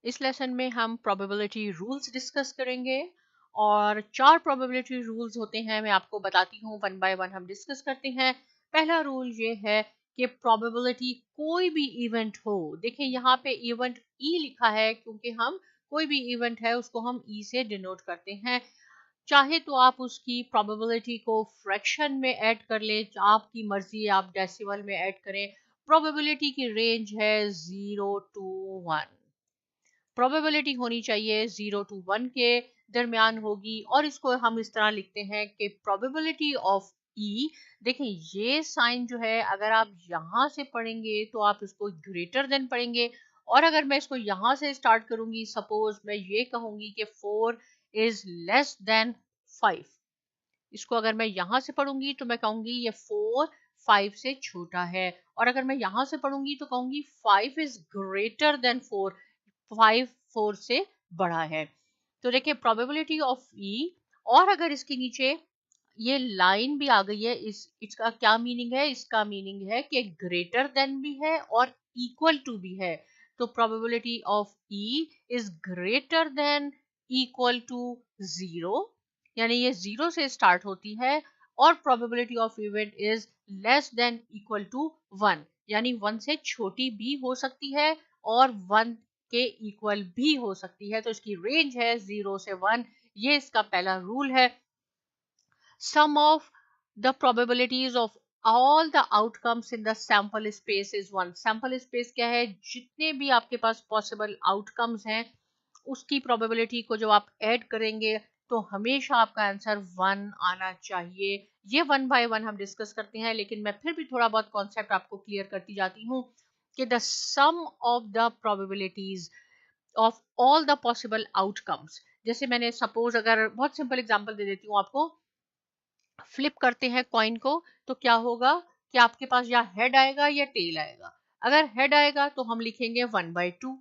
इस लेसन में हम प्रोबेबिलिटी रूल्स डिस्कस करेंगे और 4 प्रोबेबिलिटी रूल्स होते हैं। मैं आपको बताती हूँ, वन बाय वन हम डिस्कस करते हैं। पहला रूल ये है कि प्रोबेबिलिटी कोई भी इवेंट हो, देखिए यहाँ पे इवेंट ई लिखा है क्योंकि हम कोई भी इवेंट है उसको हम ई से डिनोट करते हैं। चाहे तो आप उसकी प्रोबेबिलिटी को फ्रैक्शन में ऐड कर ले, आपकी मर्जी, आप डेसिमल में ऐड करें। प्रोबेबिलिटी की रेंज है 0 to 1। प्रोबेबिलिटी होनी चाहिए 0 to 1 के दरमियान होगी और इसको हम इस तरह लिखते हैं कि प्रोबेबिलिटी ऑफ ई, देखें ये साइन जो है अगर आप यहाँ से पढ़ेंगे तो आप इसको ग्रेटर देन पढ़ेंगे, और अगर मैं इसको यहाँ से स्टार्ट करूंगी, सपोज मैं ये कहूंगी कि 4 इज लेस देन 5, इसको अगर मैं यहाँ से पढ़ूंगी तो मैं कहूंगी ये 4 5 से छोटा है, और अगर मैं यहाँ से पढ़ूंगी तो कहूंगी 5 इज ग्रेटर देन 4, 5 4 से बड़ा है। तो देखिए प्रोबेबिलिटी ऑफ ई, और अगर इसके नीचे ये लाइन भी आ गई है, इसका क्या मीनिंग है? इसका मीनिंग है कि ग्रेटर देन भी है और इक्वल टू भी है। तो probability of E is greater than equal to 0, यानी ये 0 से स्टार्ट होती है, और probability of event is less than equal to 1, यानी 1 से छोटी भी हो सकती है और 1 के इक्वल भी हो सकती है। तो इसकी रेंज है 0 से 1। ये इसका पहला रूल है। Sum of the probabilities of all the outcomes in the sample space is 1। sample space क्या है? जितने भी आपके पास possible outcomes हैं उसकी probability को जब आप ऐड करेंगे तो हमेशा आपका आंसर 1 आना चाहिए। ये 1 by 1 हम डिस्कस करते हैं, लेकिन मैं फिर भी थोड़ा बहुत कॉन्सेप्ट आपको क्लियर करती जाती हूँ कि the sum of the probabilities of all the possible outcomes, जैसे मैंने सपोज अगर बहुत सिंपल एग्जांपल दे देती हूँ आपको, फ्लिप करते हैं कॉइन को तो क्या होगा कि आपके पास या हेड आएगा या टेल आएगा। अगर हेड आएगा तो हम लिखेंगे 1/2,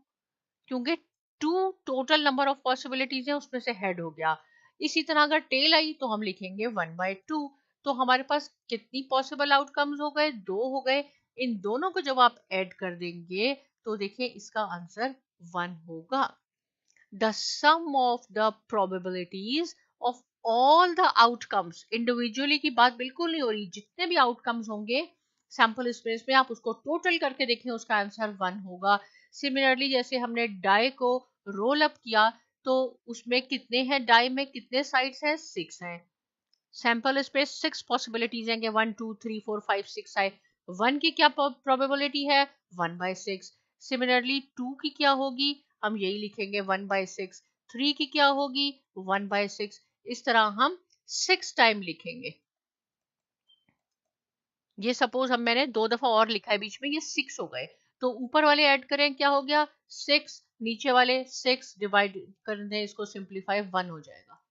क्योंकि 2 टोटल नंबर ऑफ पॉसिबिलिटीज है, उसमें से हेड हो गया। इसी तरह अगर टेल आई तो हम लिखेंगे 1/2। तो हमारे पास कितनी पॉसिबल आउटकम्स हो गए? 2 हो गए। इन दोनों को जब आप ऐड कर देंगे तो देखिए इसका आंसर 1 होगा। the sum of the probabilities of all the outcomes, individually की बात बिल्कुल नहीं हो रही, जितने भी आउटकम्स होंगे सैंपल स्पेस में आप उसको टोटल करके देखें, उसका आंसर 1 होगा। सिमिलरली जैसे हमने डाई को रोल अप किया तो उसमें कितने हैं, डाई में कितने साइड्स हैं? 6 हैं। सैंपल स्पेस 6 पॉसिबिलिटीज हैं कि 1 2 3 4 5 6 आए। 1 की क्या प्रोबेबिलिटी है? 1/6। सिमिलरली 2 की क्या होगी? हम यही लिखेंगे 1/6। 3 की क्या होगी? 1/6। इस तरह हम 6 टाइम लिखेंगे। ये सपोज हम मैंने 2 दफा और लिखा है बीच में, ये 6 हो गए। तो ऊपर वाले ऐड करें, क्या हो गया? 6, नीचे वाले 6 डिवाइड कर दें, इसको सिंप्लीफाई 1 हो जाएगा।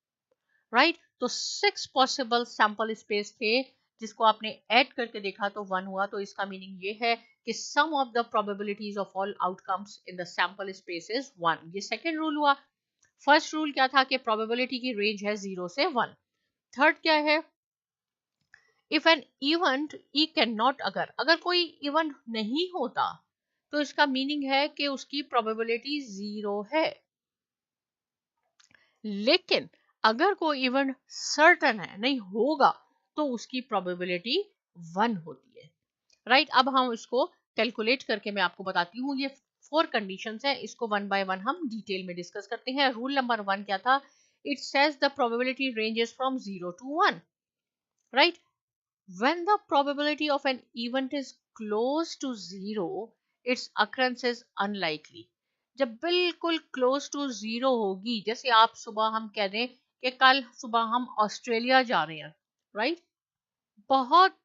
राइट तो 6 पॉसिबल सैंपल स्पेस थे जिसको आपने ऐड करके देखा तो 1 हुआ। तो इसका मीनिंग ये है कि sum of the probabilities of all outcomes in the sample space is 1। ये सेकेंड रूल हुआ। फर्स्ट रूल क्या था कि प्रोबेबिलिटी की रेंज है 0 से 1। थर्ड क्या है? If an event E can not, अगर अगर कोई इवेंट नहीं होता तो इसका मीनिंग है कि उसकी प्रोबेबिलिटी 0 है। लेकिन अगर कोई इवेंट सर्टन है, नहीं होगा, तो उसकी प्रोबेबिलिटी 1 होती है। राइट अब हम इसको कैलकुलेट करके मैं आपको बताती हूँ। ये 4 कंडीशंस हैं, इसको 1 बाय 1 हम डिटेल में डिस्कस करते हैं। रूल नंबर 1 क्या था? It says the probability ranges from 0 to 1। Right when the probability of an event is close to 0, its occurrence is unlikely. जब बिल्कुल क्लोज टू 0 होगी, जैसे आप सुबह हम कह दें कि कल सुबह हम ऑस्ट्रेलिया जा रहे हैं, राइट बहुत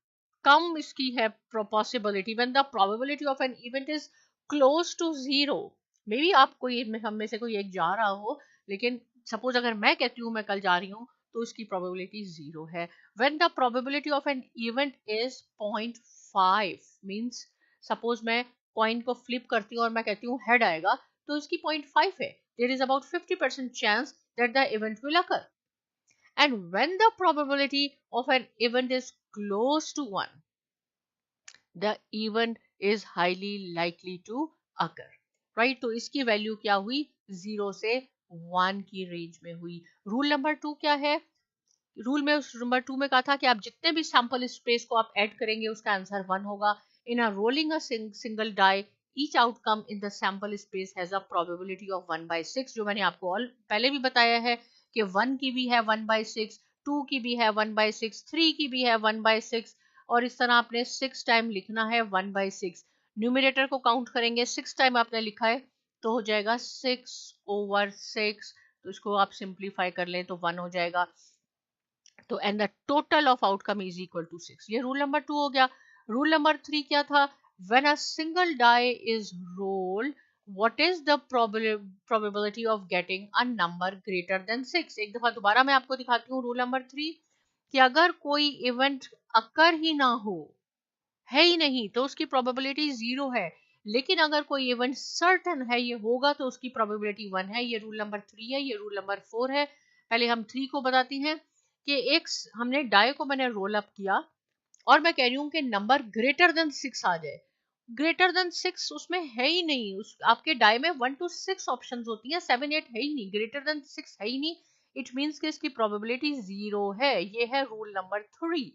कम इसकी है possibility. When the probability of an event is close to 0, may be आप कोई हम में से कोई एक जा रहा हो, लेकिन सपोज अगर मैं कहती हूँ मैं कल जा रही हूँ तो इसकी प्रोबेबिलिटी 0 है। When the probability of an event is 0.5, means suppose मैं कॉइन को फ्लिप करती हूँ और मैं कहती हूँ हेड आएगा, तो इसकी 0.5 है। There is about 50% chance that the event will occur. And when the probability of an event is close to 1, the event is highly likely to occur. Right? तो इसकी वैल्यू क्या हुई? 0 से 1 की रेंज में हुई। रूल नंबर 2 क्या है? रूल में उस नंबर 2 में कहा था कि आप जितने भी सैंपल स्पेस को आप ऐड करेंगे उसका आंसर 1 होगा। In a rolling a single die each outcome in the sample space has a probability of 1/6, जो मैंने आपको ऑल पहले भी बताया है कि 1 की भी है 1/6, 2 की भी है 1/6, 3 की भी है 1/6, और इस तरह आपने 6 टाइम लिखना है 1/6। न्यूमरेटर को काउंट करेंगे, 6 टाइम आपने लिखा है तो हो जाएगा 6/6, तो इसको आप सिंप्लीफाई कर लें तो 1 हो जाएगा। तो and the total of outcome is equal to 6। ये रूल नंबर 2 हो गया। रूल नंबर 3 क्या था? When a single die is rolled, what is the probability of getting a number greater than 6? एक दफा दोबारा मैं आपको दिखाती हूँ रूल नंबर 3, कि अगर कोई इवेंट अकर ही ना हो, है ही नहीं, तो उसकी प्रोबेबिलिटी 0 है। लेकिन अगर कोई इवेंट सर्टन है ये होगा तो उसकी प्रोबेबिलिटी 1 है। ये रूल नंबर 3 है। ये रूल नंबर 4 है। पहले हम 3 को बताते हैं कि एक हमने डाई को मैंने रोल अप किया और मैं कह रही हूँ कि नंबर ग्रेटर देन 6 आ जाए। ग्रेटर देन 6 उसमें है ही नहीं। उस आपके डाई में 1 to 6 ऑप्शंस होती हैं, 7 8 है ही नहीं, ग्रेटर देन 6 है ही नहीं। इट मींस कि इसकी प्रोबेबिलिटी 0 है। ये है रूल नंबर 3।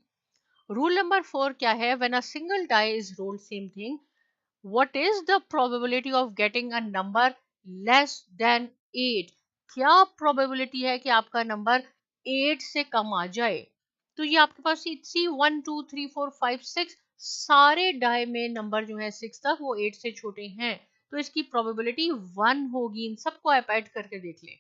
रूल नंबर 4 क्या है? When a single die is rolled, same thing, what is the probability of getting a number less than 8? क्या प्रोबेबिलिटी है कि आपका नंबर 8 से कम आ जाए? तो ये आपके पास सी 1 2 3 4 5 6 सारे डाई में नंबर जो है 6 तक वो 8 से छोटे हैं, तो इसकी प्रोबेबिलिटी 1 होगी। इन सबको आप ऐड करके देख लें।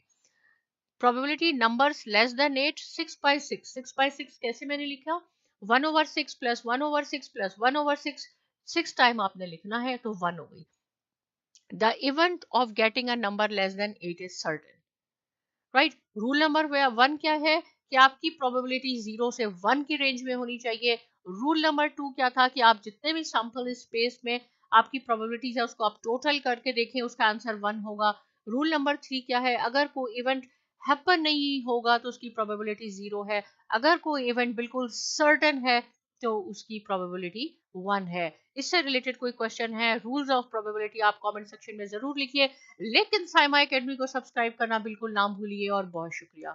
Probability numbers less than 8, 6/6। 6/6 कैसे मैंने लिखा? 1/6 प्लस 1/6 प्लस 1/6, 6 टाइम आपने लिखना है तो 1 हो गई। The event of getting a number less than 8 is certain, right. Rule number 1 क्या है? कि आपकी प्रोबेबिलिटी 0 से 1 की रेंज में होनी चाहिए। रूल नंबर 2 क्या था? कि आप जितने भी सैंपल स्पेस में आपकी प्रोबेबिलिटीज है उसको आप टोटल करके देखें, उसका आंसर 1 होगा। रूल नंबर 3 क्या है? अगर कोई इवेंट हैपन नहीं होगा तो उसकी प्रोबेबिलिटी 0 है। अगर कोई इवेंट बिल्कुल सर्टेन है तो उसकी प्रोबेबिलिटी 1 है। इससे रिलेटेड कोई क्वेश्चन है, रूल्स ऑफ प्रोबेबिलिटी, आप कमेंट सेक्शन में जरूर लिखिए। लेकिन साइमा एकेडमी को सब्सक्राइब करना बिल्कुल ना भूलिए, और बहुत शुक्रिया।